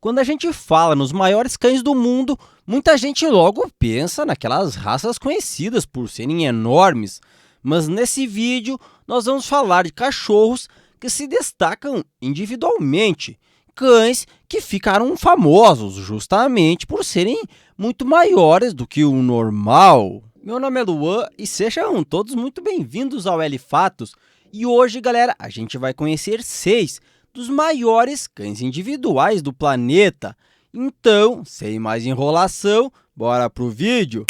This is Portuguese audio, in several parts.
Quando a gente fala nos maiores cães do mundo, muita gente logo pensa naquelas raças conhecidas por serem enormes. Mas nesse vídeo nós vamos falar de cachorros que se destacam individualmente, cães que ficaram famosos justamente por serem muito maiores do que o normal. Meu nome é Luan e sejam todos muito bem-vindos ao L-Fatos. E hoje, galera, a gente vai conhecer 6 dos maiores cães individuais do planeta. Então, sem mais enrolação, bora pro vídeo.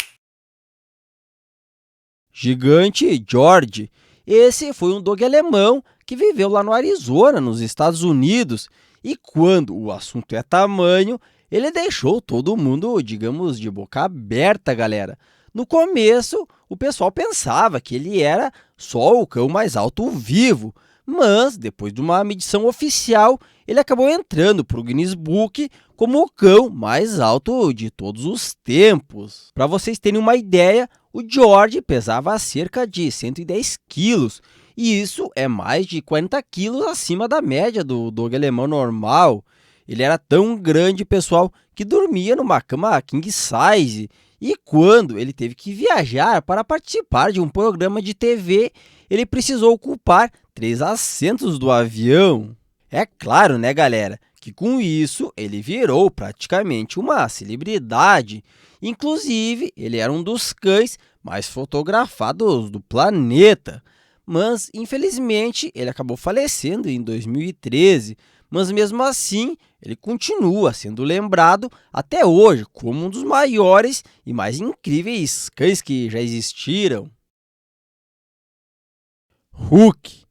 Gigante George. Esse foi um dog alemão que viveu lá no Arizona, nos Estados Unidos. E quando o assunto é tamanho, ele deixou todo mundo, digamos, de boca aberta, galera. No começo, o pessoal pensava que ele era só o cão mais alto vivo, mas depois de uma medição oficial, ele acabou entrando para o Guinness Book como o cão mais alto de todos os tempos. Para vocês terem uma ideia, o George pesava cerca de 110 quilos, e isso é mais de 40 quilos acima da média do dog alemão normal. Ele era tão grande, pessoal, que dormia numa cama king size. E quando ele teve que viajar para participar de um programa de TV, ele precisou ocupar 3 assentos do avião. É claro, né, galera, que com isso ele virou praticamente uma celebridade. Inclusive, ele era um dos cães mais fotografados do planeta. Mas, infelizmente, ele acabou falecendo em 2013. Mas mesmo assim, ele continua sendo lembrado até hoje como um dos maiores e mais incríveis cães que já existiram. Hulk.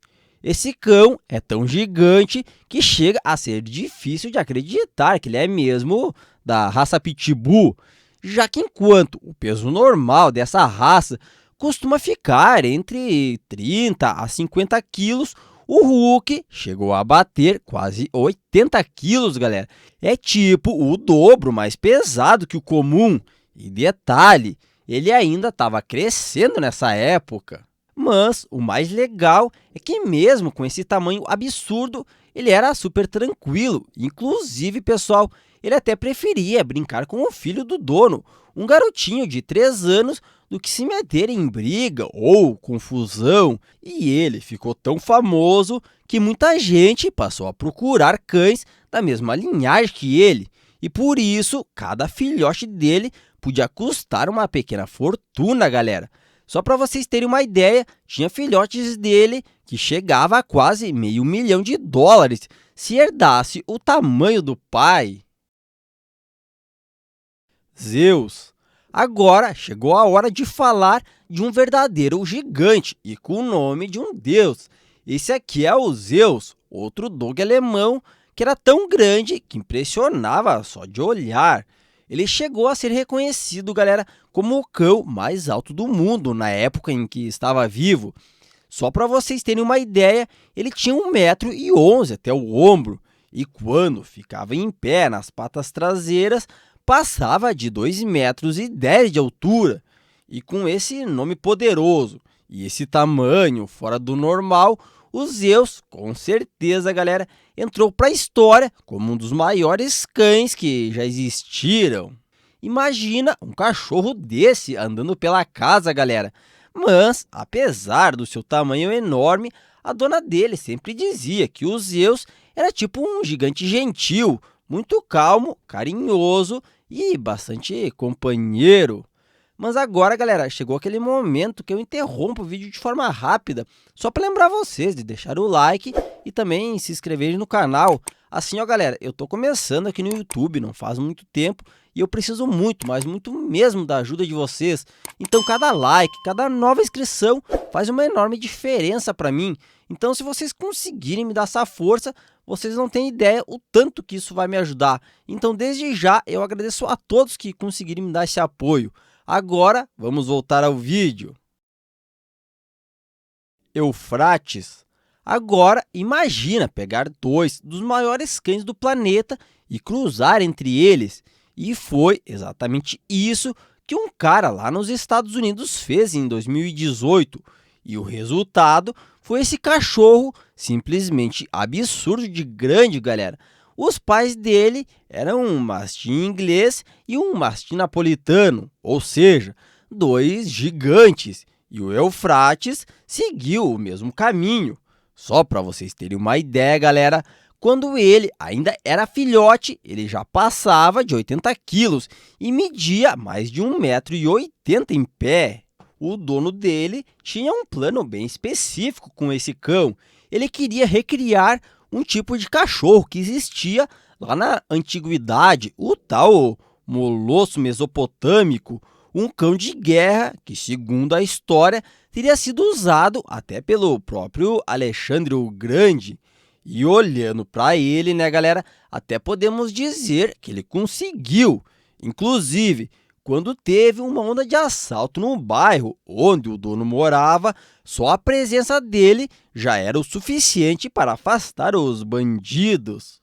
Esse cão é tão gigante que chega a ser difícil de acreditar que ele é mesmo da raça Pitbull, já que enquanto o peso normal dessa raça costuma ficar entre 30 a 50 quilos, o Hulk chegou a bater quase 80 quilos, galera. É tipo o dobro mais pesado que o comum. E detalhe, ele ainda estava crescendo nessa época. Mas o mais legal é que mesmo com esse tamanho absurdo, ele era super tranquilo. Inclusive, pessoal, ele até preferia brincar com o filho do dono, um garotinho de 3 anos, do que se meter em briga ou confusão. E ele ficou tão famoso que muita gente passou a procurar cães da mesma linhagem que ele. E por isso, cada filhote dele podia custar uma pequena fortuna, galera. Só para vocês terem uma ideia, tinha filhotes dele que chegava a quase $500 mil se herdasse o tamanho do pai. Zeus. Agora chegou a hora de falar de um verdadeiro gigante e com o nome de um deus. Esse aqui é o Zeus, outro dog alemão que era tão grande que impressionava só de olhar. Ele chegou a ser reconhecido, galera, como o cão mais alto do mundo na época em que estava vivo. Só para vocês terem uma ideia, ele tinha 1,11 m até o ombro e quando ficava em pé nas patas traseiras, passava de 2,10 m de altura. E com esse nome poderoso e esse tamanho fora do normal, o Zeus, com certeza, galera, entrou para a história como um dos maiores cães que já existiram. Imagina um cachorro desse andando pela casa, galera. Mas, apesar do seu tamanho enorme, a dona dele sempre dizia que o Zeus era tipo um gigante gentil, muito calmo, carinhoso e bastante companheiro. Mas agora, galera, chegou aquele momento que eu interrompo o vídeo de forma rápida, só para lembrar vocês de deixar o like e também se inscreverem no canal. Assim, ó, galera, eu tô começando aqui no YouTube, não faz muito tempo, e eu preciso muito, mas muito mesmo da ajuda de vocês. Então, cada like, cada nova inscrição faz uma enorme diferença para mim. Então, se vocês conseguirem me dar essa força, vocês não têm ideia o tanto que isso vai me ajudar. Então, desde já, eu agradeço a todos que conseguirem me dar esse apoio. Agora, vamos voltar ao vídeo. Eufrates. Agora, imagina pegar 2 dos maiores cães do planeta e cruzar entre eles. E foi exatamente isso que um cara lá nos Estados Unidos fez em 2018. E o resultado foi esse cachorro simplesmente absurdo de grande, galera. Os pais dele eram um mastim inglês e um mastim napolitano, ou seja, dois gigantes, e o Eufrates seguiu o mesmo caminho. Só para vocês terem uma ideia, galera, quando ele ainda era filhote, ele já passava de 80 quilos e media mais de 1,80 m em pé. O dono dele tinha um plano bem específico com esse cão. Ele queria recriar um tipo de cachorro que existia lá na antiguidade, o tal Molosso mesopotâmico, um cão de guerra que, segundo a história, teria sido usado até pelo próprio Alexandre o Grande. E olhando para ele, né, galera, até podemos dizer que ele conseguiu. Inclusive, quando teve uma onda de assalto no bairro onde o dono morava, só a presença dele já era o suficiente para afastar os bandidos.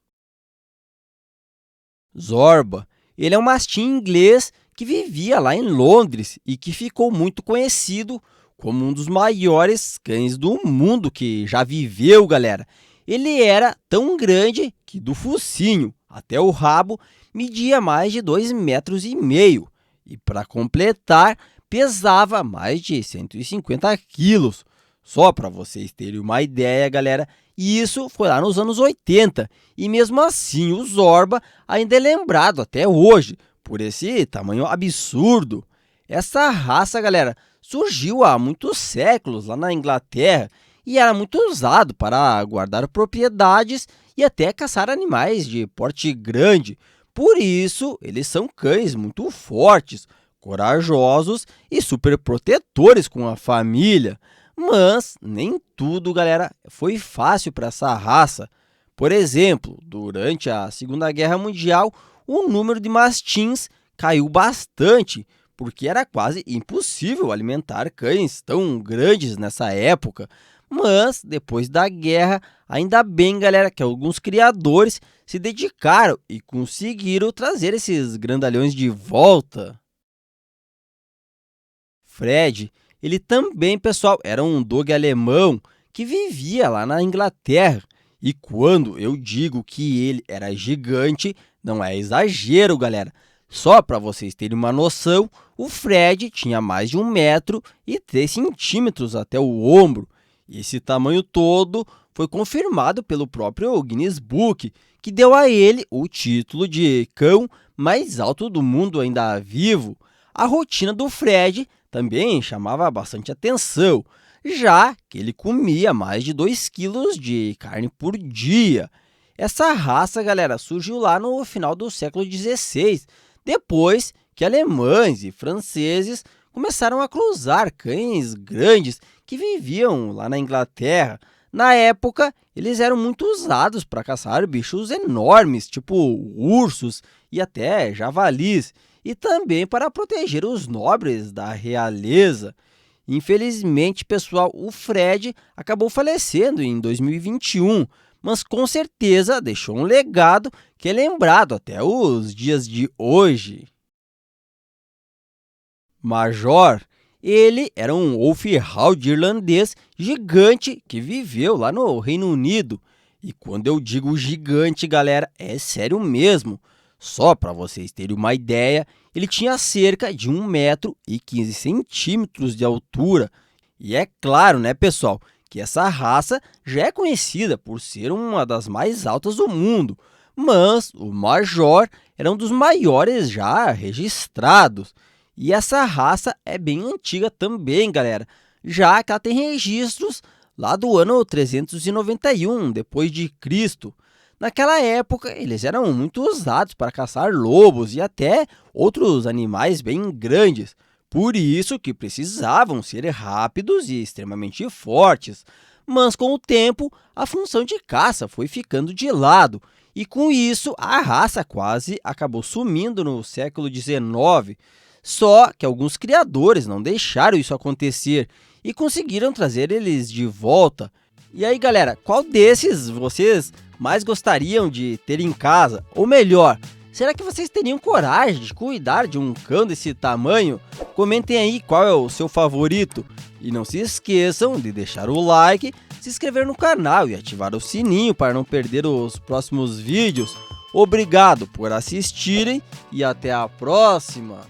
Zorba, ele é um mastim inglês que vivia lá em Londres e que ficou muito conhecido como um dos maiores cães do mundo que já viveu, galera. Ele era tão grande que do focinho até o rabo media mais de 2,5 metros. E para completar, pesava mais de 150 quilos. Só para vocês terem uma ideia, galera, isso foi lá nos anos 80. E mesmo assim, o Zorba ainda é lembrado até hoje por esse tamanho absurdo. Essa raça, galera, surgiu há muitos séculos lá na Inglaterra e era muito usado para guardar propriedades e até caçar animais de porte grande. Por isso, eles são cães muito fortes, corajosos e super protetores com a família. Mas nem tudo, galera, foi fácil para essa raça. Por exemplo, durante a Segunda Guerra Mundial, o número de mastins caiu bastante, porque era quase impossível alimentar cães tão grandes nessa época. Mas, depois da guerra, ainda bem, galera, que alguns criadores se dedicaram e conseguiram trazer esses grandalhões de volta. Fred, ele também, pessoal, era um dog alemão que vivia lá na Inglaterra. E quando eu digo que ele era gigante, não é exagero, galera. Só para vocês terem uma noção, o Fred tinha mais de 1,3 m até o ombro. E esse tamanho todo foi confirmado pelo próprio Guinness Book, que deu a ele o título de cão mais alto do mundo ainda vivo. A rotina do Fred também chamava bastante atenção, já que ele comia mais de 2 quilos de carne por dia. Essa raça, galera, surgiu lá no final do século XVI, depois que alemães e franceses começaram a cruzar cães grandes que viviam lá na Inglaterra. Na época, eles eram muito usados para caçar bichos enormes, tipo ursos e até javalis, e também para proteger os nobres da realeza. Infelizmente, pessoal, o Fred acabou falecendo em 2021, mas com certeza deixou um legado que é lembrado até os dias de hoje. Major, ele era um Wolfhound irlandês gigante que viveu lá no Reino Unido. E quando eu digo gigante, galera, é sério mesmo. Só para vocês terem uma ideia, ele tinha cerca de 1,15 m de altura. E é claro, né, pessoal, que essa raça já é conhecida por ser uma das mais altas do mundo. Mas o Major era um dos maiores já registrados. E essa raça é bem antiga também, galera, já que ela tem registros lá do ano 391 depois de Cristo. Naquela época, eles eram muito usados para caçar lobos e até outros animais bem grandes. Por isso que precisavam ser rápidos e extremamente fortes. Mas com o tempo, a função de caça foi ficando de lado. E com isso, a raça quase acabou sumindo no século XIX. Só que alguns criadores não deixaram isso acontecer e conseguiram trazer eles de volta. E aí, galera, qual desses vocês mais gostariam de ter em casa? Ou melhor, será que vocês teriam coragem de cuidar de um cão desse tamanho? Comentem aí qual é o seu favorito. E não se esqueçam de deixar o like, se inscrever no canal e ativar o sininho para não perder os próximos vídeos. Obrigado por assistirem e até a próxima!